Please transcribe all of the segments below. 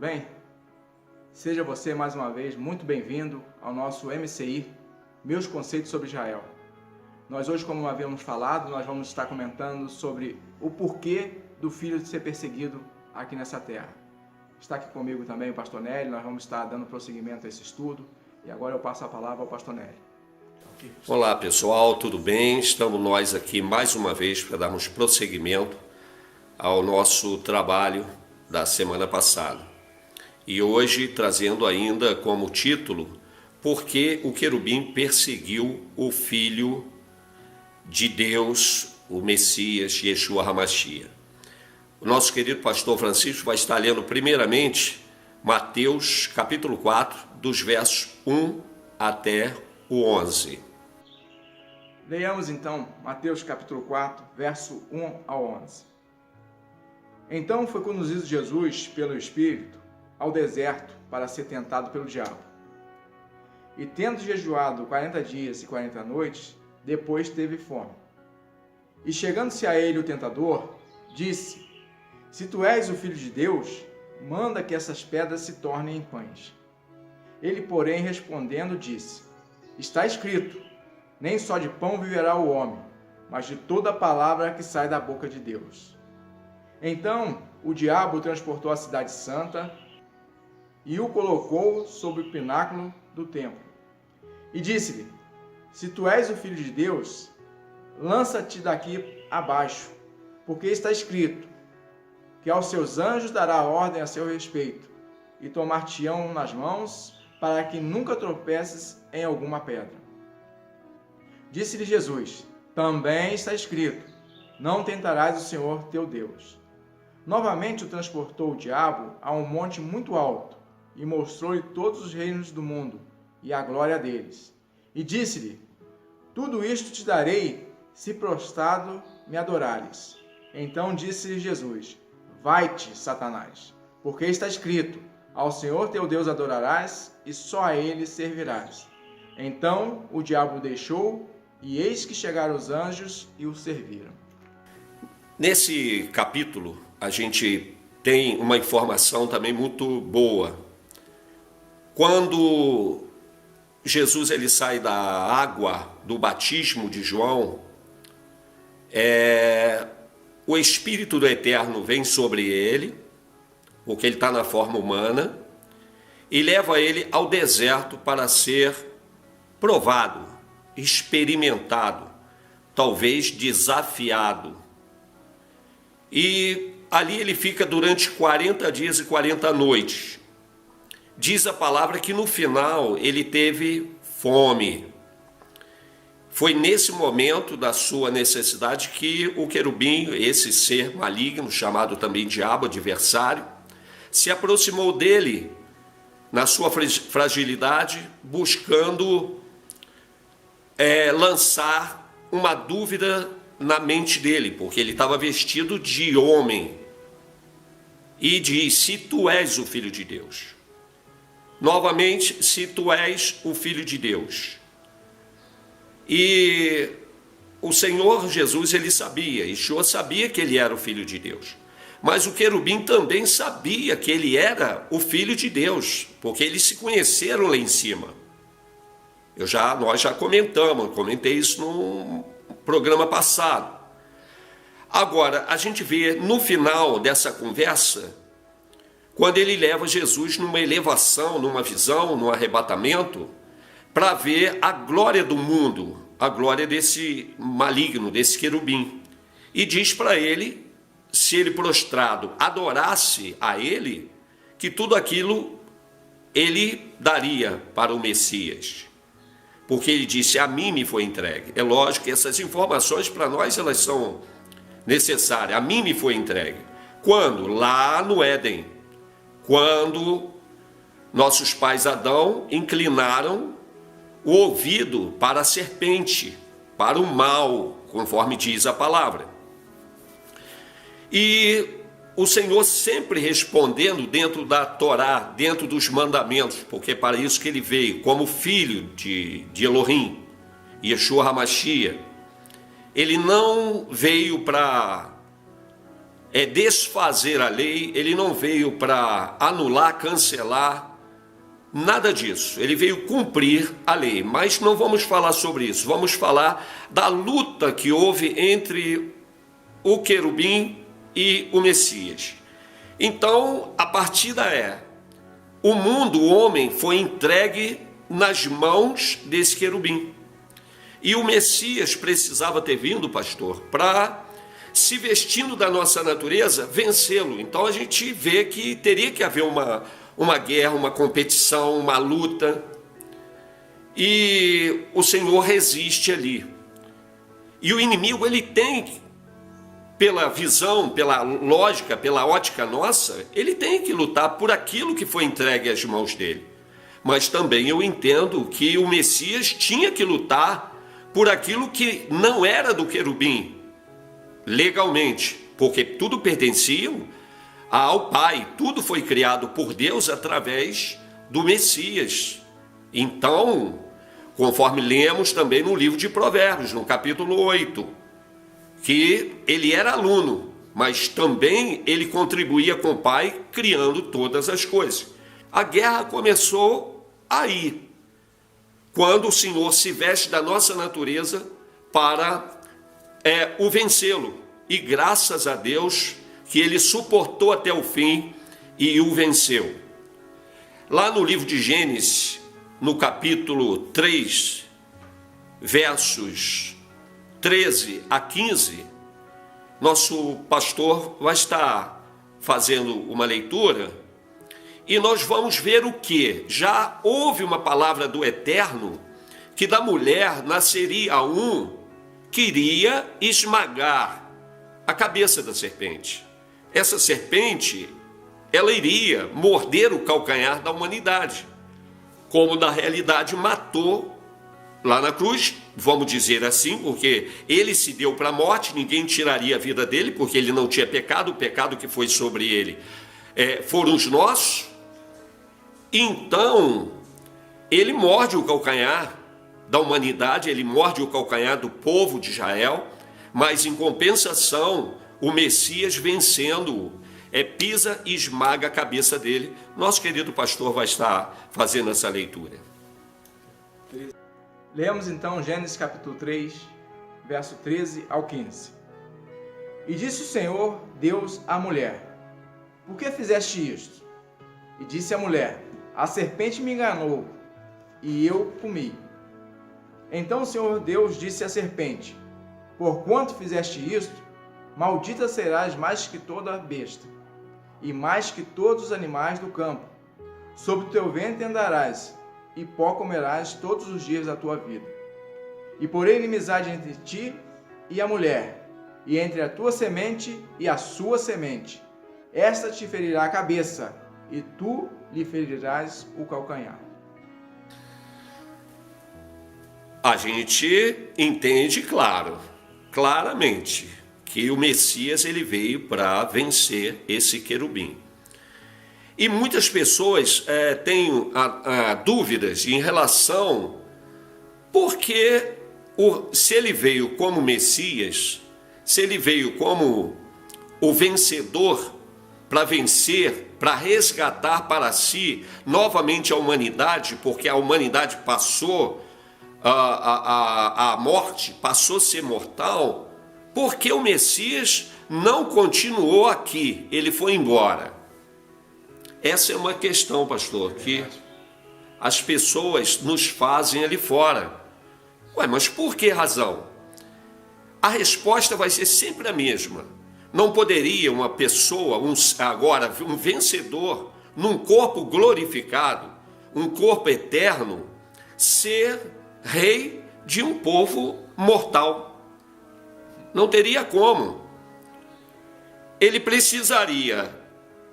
bem? Seja você mais uma vez muito bem-vindo ao nosso MCI, Meus Conceitos sobre Israel. Nós hoje, como havíamos falado, nós vamos estar comentando sobre o porquê do filho de ser perseguido aqui nessa terra. Está aqui comigo também o pastor Nélio, nós vamos estar dando prosseguimento a esse estudo e agora eu passo a palavra ao pastor Nélio. Olá pessoal, tudo bem? Estamos nós aqui mais uma vez para darmos prosseguimento ao nosso trabalho da semana passada. E hoje trazendo ainda como título, por que o querubim perseguiu o Filho de Deus, o Messias, Yeshua HaMashiach. O nosso querido pastor Francisco vai estar lendo primeiramente Mateus capítulo 4, dos versos 1 até o 11. Leiamos então Mateus capítulo 4, verso 1 ao 11. Então foi conduzido Jesus pelo Espírito ao deserto para ser tentado pelo diabo. E tendo jejuado 40 dias e 40 noites, depois teve fome. E chegando-se a ele o tentador, disse: Se tu és o Filho de Deus, manda que essas pedras se tornem em pães. Ele, porém, respondendo, disse: Está escrito, nem só de pão viverá o homem, mas de toda palavra que sai da boca de Deus. Então o diabo o transportou à cidade santa e o colocou sobre o pináculo do templo. E disse-lhe: Se tu és o Filho de Deus, lança-te daqui abaixo, porque está escrito, que aos seus anjos dará ordem a seu respeito, e tomar-te-ão nas mãos, para que nunca tropeces em alguma pedra. Disse-lhe Jesus: Também está escrito, não tentarás o Senhor teu Deus. Novamente o transportou o diabo a um monte muito alto, e mostrou-lhe todos os reinos do mundo, e a glória deles. E disse-lhe: Tudo isto te darei, se prostrado me adorares. Então disse-lhe Jesus: Vai-te, Satanás, porque está escrito, ao Senhor teu Deus adorarás, e só a ele servirás. Então o diabo o deixou, e eis que chegaram os anjos e o serviram. Nesse capítulo, a gente tem uma informação também muito boa. Quando Jesus ele sai da água do batismo de João, o Espírito do Eterno vem sobre ele, porque ele está na forma humana, e leva ele ao deserto para ser provado, experimentado, talvez desafiado. E ali ele fica durante 40 dias e 40 noites. Diz a palavra que no final ele teve fome. Foi nesse momento da sua necessidade que o querubim, esse ser maligno, chamado também diabo, adversário, se aproximou dele na sua fragilidade, buscando lançar uma dúvida na mente dele, porque ele estava vestido de homem. E diz: Se tu és o Filho de Deus. Novamente, se tu és o Filho de Deus. E o Senhor Jesus, ele sabia, Yeshua sabia que ele era o Filho de Deus. Mas o querubim também sabia que ele era o Filho de Deus, porque eles se conheceram lá em cima. Nós já comentei isso no programa passado. Agora, a gente vê no final dessa conversa, quando ele leva Jesus numa elevação, numa visão, num arrebatamento, para ver a glória do mundo, a glória desse maligno, desse querubim. E diz para ele, se ele prostrado adorasse a ele, que tudo aquilo ele daria para o Messias. Porque ele disse: a mim me foi entregue. É lógico que essas informações para nós elas são necessárias. A mim me foi entregue. Quando? Lá no Éden. Quando nossos pais Adão inclinaram o ouvido para a serpente, para o mal, conforme diz a palavra. E o Senhor sempre respondendo dentro da Torá, dentro dos mandamentos, porque para isso que ele veio, como filho de Elohim, Yeshua HaMashiach. Ele não veio para desfazer a lei, ele não veio para anular, cancelar, nada disso. Ele veio cumprir a lei, mas não vamos falar sobre isso. Vamos falar da luta que houve entre o querubim e o Messias. Então, a partida é: o mundo, o homem, foi entregue nas mãos desse querubim. E o Messias precisava ter vindo, pastor, para, se vestindo da nossa natureza, vencê-lo. Então a gente vê que teria que haver uma guerra, uma competição, uma luta. E o Senhor resiste ali. E o inimigo, ele tem, pela visão, pela lógica, pela ótica nossa, ele tem que lutar por aquilo que foi entregue às mãos dele. Mas também eu entendo que o Messias tinha que lutar por aquilo que não era do querubim, legalmente, porque tudo pertencia ao Pai, tudo foi criado por Deus através do Messias. Então, conforme lemos também no livro de Provérbios, no capítulo 8, que ele era aluno, mas também ele contribuía com o Pai, criando todas as coisas. A guerra começou aí, quando o Senhor se veste da nossa natureza para o vencê-lo. E graças a Deus que ele suportou até o fim e o venceu. Lá no livro de Gênesis, no capítulo 3, versos 13 a 15, nosso pastor vai estar fazendo uma leitura. E nós vamos ver o que? Já houve uma palavra do Eterno que da mulher nasceria um que iria esmagar a cabeça da serpente. Essa serpente, ela iria morder o calcanhar da humanidade, como na realidade matou lá na cruz, vamos dizer assim, porque ele se deu para a morte, ninguém tiraria a vida dele, porque ele não tinha pecado, o pecado que foi sobre ele foram os nossos. Então, ele morde o calcanhar da humanidade, ele morde o calcanhar do povo de Israel, mas em compensação, o Messias vencendo-o, pisa e esmaga a cabeça dele. Nosso querido pastor vai estar fazendo essa leitura. Lemos então Gênesis capítulo 3, verso 13 ao 15. E disse o Senhor Deus à mulher: por que fizeste isto? E disse a mulher: a serpente me enganou, e eu comi. Então o Senhor Deus disse à serpente: porquanto fizeste isto, maldita serás mais que toda besta, e mais que todos os animais do campo. Sobre o teu ventre andarás, e pó comerás todos os dias da tua vida. E porei inimizade entre ti e a mulher, e entre a tua semente e a sua semente. Esta te ferirá a cabeça, e tu lhe ferirás o calcanhar. A gente entende claramente, que o Messias ele veio para vencer esse querubim. E muitas pessoas têm dúvidas em relação porque se ele veio como Messias, se ele veio como o vencedor para vencer, para resgatar para si novamente a humanidade, porque a humanidade passou a morte, passou a ser mortal, porque o Messias não continuou aqui, ele foi embora. Essa é uma questão, pastor, que as pessoas nos fazem ali fora. Ué, mas por que razão? A resposta vai ser sempre a mesma. Não poderia uma pessoa, um vencedor, num corpo glorificado, um corpo eterno, ser rei de um povo mortal. Não teria como. Ele precisaria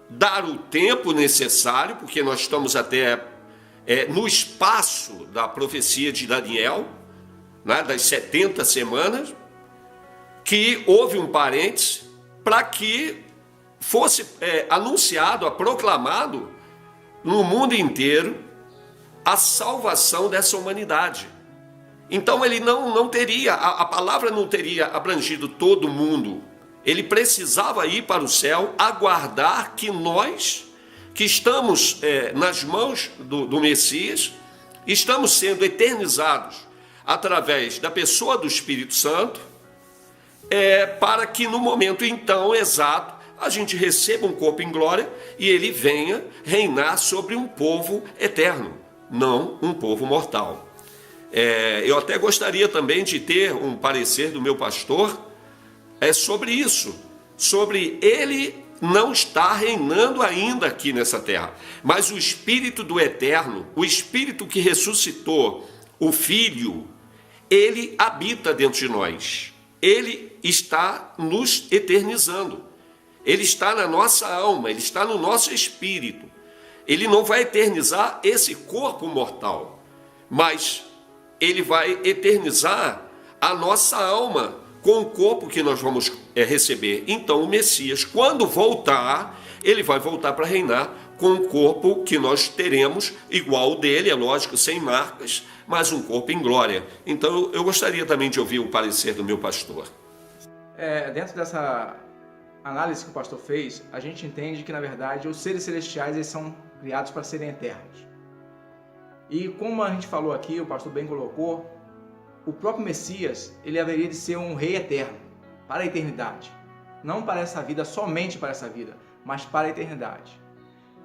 dar o tempo necessário, porque nós estamos até no espaço da profecia de Daniel, né, das 70 semanas, que houve um parênteses para que fosse anunciado, proclamado no mundo inteiro a salvação dessa humanidade. Então ele não teria, a palavra não teria abrangido todo mundo, Ele precisava ir para o céu, aguardar que nós, que estamos nas mãos do Messias, estamos sendo eternizados através da pessoa do Espírito Santo, para que no momento então exato a gente receba um corpo em glória e ele venha reinar sobre um povo eterno, não um povo mortal. Eu até gostaria também de ter um parecer do meu pastor sobre isso, sobre ele não estar reinando ainda aqui nessa terra, mas o Espírito do Eterno, o Espírito que ressuscitou o Filho, ele habita dentro de nós, ele está nos eternizando, ele está na nossa alma, ele está no nosso espírito. Ele não vai eternizar esse corpo mortal, mas ele vai eternizar a nossa alma com o corpo que nós vamos receber. Então o Messias, quando voltar, ele vai voltar para reinar com um corpo que nós teremos igual ao dele, é lógico, sem marcas, mas um corpo em glória. Então eu gostaria também de ouvir o parecer do meu pastor. Dentro dessa análise que o pastor fez, a gente entende que, na verdade, os seres celestiais eles são criados para serem eternos. E como a gente falou aqui, o pastor bem colocou, o próprio Messias, ele haveria de ser um rei eterno, para a eternidade. Não para essa vida, somente para essa vida, mas para a eternidade.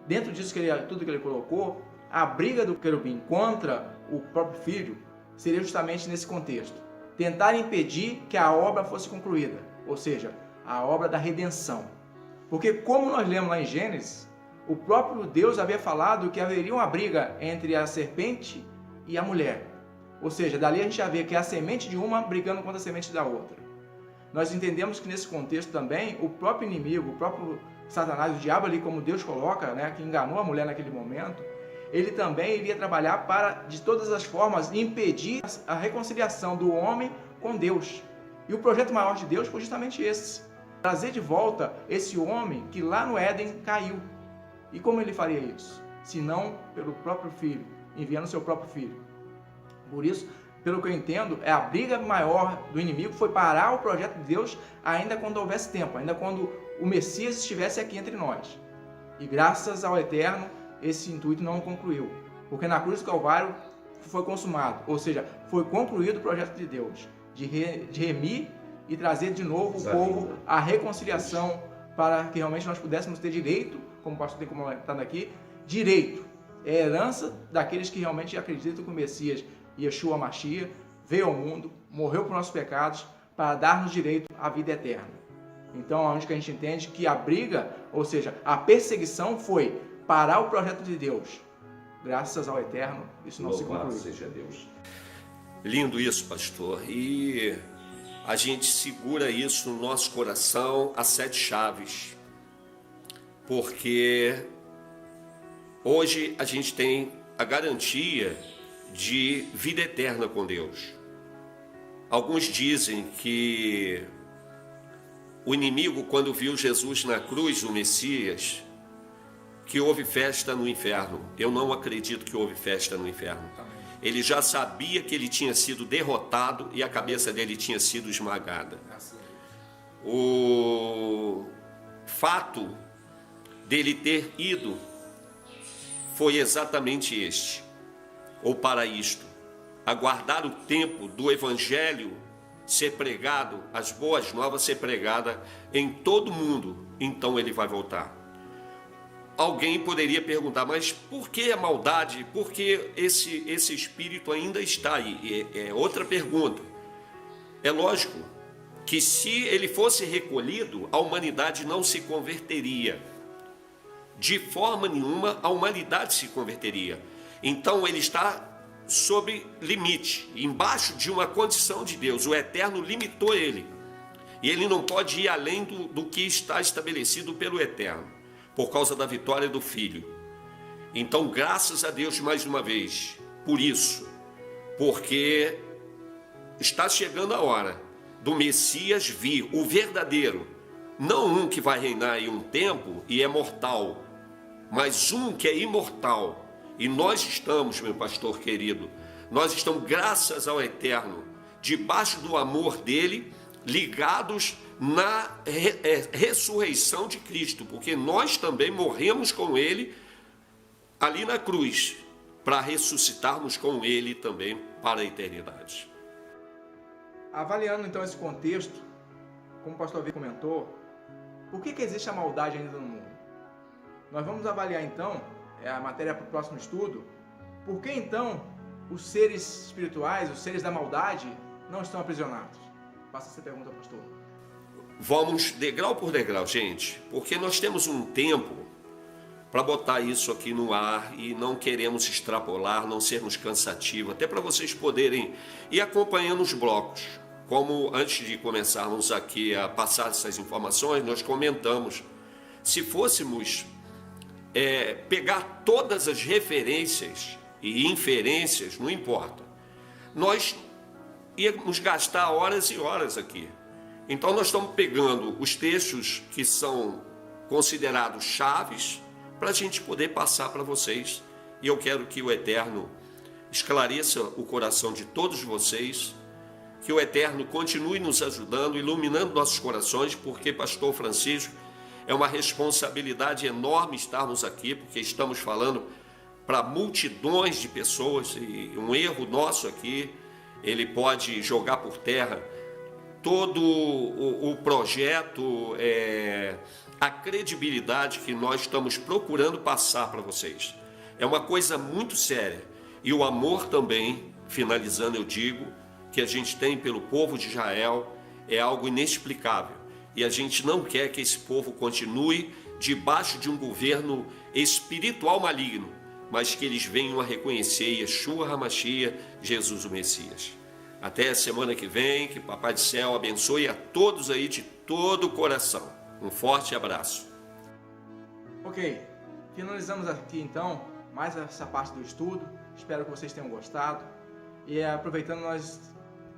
Dentro disso, tudo que ele colocou, a briga do querubim contra o próprio filho seria justamente nesse contexto. Tentar impedir que a obra fosse concluída, ou seja, a obra da redenção. Porque como nós lemos lá em Gênesis, o próprio Deus havia falado que haveria uma briga entre a serpente e a mulher. Ou seja, dali a gente já vê que é a semente de uma brigando contra a semente da outra. Nós entendemos que nesse contexto também, o próprio inimigo, o próprio Satanás, o diabo ali, como Deus coloca, que enganou a mulher naquele momento, ele também iria trabalhar para, de todas as formas, impedir a reconciliação do homem com Deus. E o projeto maior de Deus foi justamente esse. Trazer de volta esse homem que lá no Éden caiu. E como ele faria isso? Se não pelo próprio Filho, enviando seu próprio Filho. Por isso, pelo que eu entendo, a briga maior do inimigo foi parar o projeto de Deus ainda quando houvesse tempo, ainda quando o Messias estivesse aqui entre nós. E graças ao Eterno, esse intuito não concluiu. Porque na cruz do Calvário foi consumado, ou seja, foi concluído o projeto de Deus, de remir e trazer de novo o povo à reconciliação, para que realmente nós pudéssemos ter direito, como o pastor tem comentado aqui, direito, é a herança daqueles que realmente acreditam que o Messias, Yeshua Mashiach, veio ao mundo, morreu por nossos pecados, para dar-nos direito à vida eterna. Então, onde que a gente entende que a briga, ou seja, a perseguição foi parar o projeto de Deus. Graças ao Eterno, isso não se concluiu. Seja Deus. Lindo isso, pastor. E a gente segura isso no nosso coração a 7 chaves. Porque hoje a gente tem a garantia de vida eterna com Deus. Alguns dizem que o inimigo, quando viu Jesus na cruz, o Messias, que houve festa no inferno. Eu não acredito que houve festa no inferno. Ele já sabia que ele tinha sido derrotado e a cabeça dele tinha sido esmagada. O fato dele ter ido foi exatamente este, ou para isto, aguardar o tempo do Evangelho ser pregado, as boas novas ser pregada em todo mundo, então ele vai voltar. Alguém poderia perguntar, mas por que a maldade? Por que esse espírito ainda está aí? É outra pergunta. É lógico que se ele fosse recolhido, a humanidade não se converteria. De forma nenhuma, a humanidade se converteria. Então ele está sob limite, embaixo de uma condição de Deus. O Eterno limitou ele. E ele não pode ir além do que está estabelecido pelo Eterno, por causa da vitória do Filho. Então, graças a Deus mais uma vez, por isso, porque está chegando a hora do Messias vir, o verdadeiro, não um que vai reinar em um tempo e é mortal, mas um que é imortal. E nós estamos, meu pastor querido, nós estamos, graças ao Eterno, debaixo do amor dele, ligados na ressurreição de Cristo, porque nós também morremos com Ele ali na cruz, para ressuscitarmos com Ele também para a eternidade. Avaliando então esse contexto, como o pastor V comentou, por que existe a maldade ainda no mundo? Nós vamos avaliar então, a matéria para o próximo estudo, por que então os seres espirituais, os seres da maldade, não estão aprisionados? Faça essa pergunta, pastor. Vamos degrau por degrau, gente, porque nós temos um tempo para botar isso aqui no ar e não queremos extrapolar, não sermos cansativos, até para vocês poderem ir acompanhando os blocos. Como antes de começarmos aqui a passar essas informações, nós comentamos, se fôssemos pegar todas as referências e inferências, não importa, nós íamos gastar horas e horas aqui. Então nós estamos pegando os textos que são considerados chaves para a gente poder passar para vocês. E eu quero que o Eterno esclareça o coração de todos vocês, que o Eterno continue nos ajudando, iluminando nossos corações, porque, pastor Francisco, é uma responsabilidade enorme estarmos aqui, porque estamos falando para multidões de pessoas, e um erro nosso aqui, ele pode jogar por terra todo o projeto, a credibilidade que nós estamos procurando passar para vocês. É uma coisa muito séria. E o amor também, finalizando eu digo, que a gente tem pelo povo de Israel é algo inexplicável. E a gente não quer que esse povo continue debaixo de um governo espiritual maligno, mas que eles venham a reconhecer Yeshua HaMashiach, Jesus o Messias. Até a semana que vem, que Papai do Céu abençoe a todos aí de todo o coração. Um forte abraço. Ok, finalizamos aqui então mais essa parte do estudo. Espero que vocês tenham gostado. E aproveitando, nós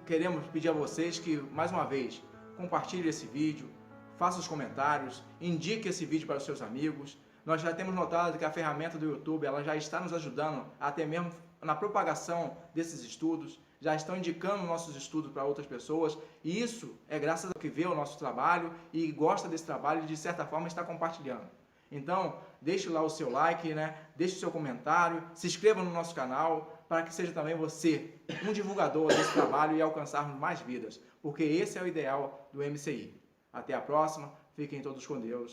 queremos pedir a vocês que, mais uma vez, compartilhe esse vídeo, faça os comentários, indique esse vídeo para os seus amigos. Nós já temos notado que a ferramenta do YouTube ela já está nos ajudando até mesmo na propagação desses estudos, já estão indicando nossos estudos para outras pessoas, e isso é graças a que vê o nosso trabalho e gosta desse trabalho e de certa forma está compartilhando. Então, deixe lá o seu like, deixe o seu comentário, se inscreva no nosso canal, para que seja também você um divulgador desse trabalho e alcançarmos mais vidas, porque esse é o ideal do MCI. Até a próxima, fiquem todos com Deus.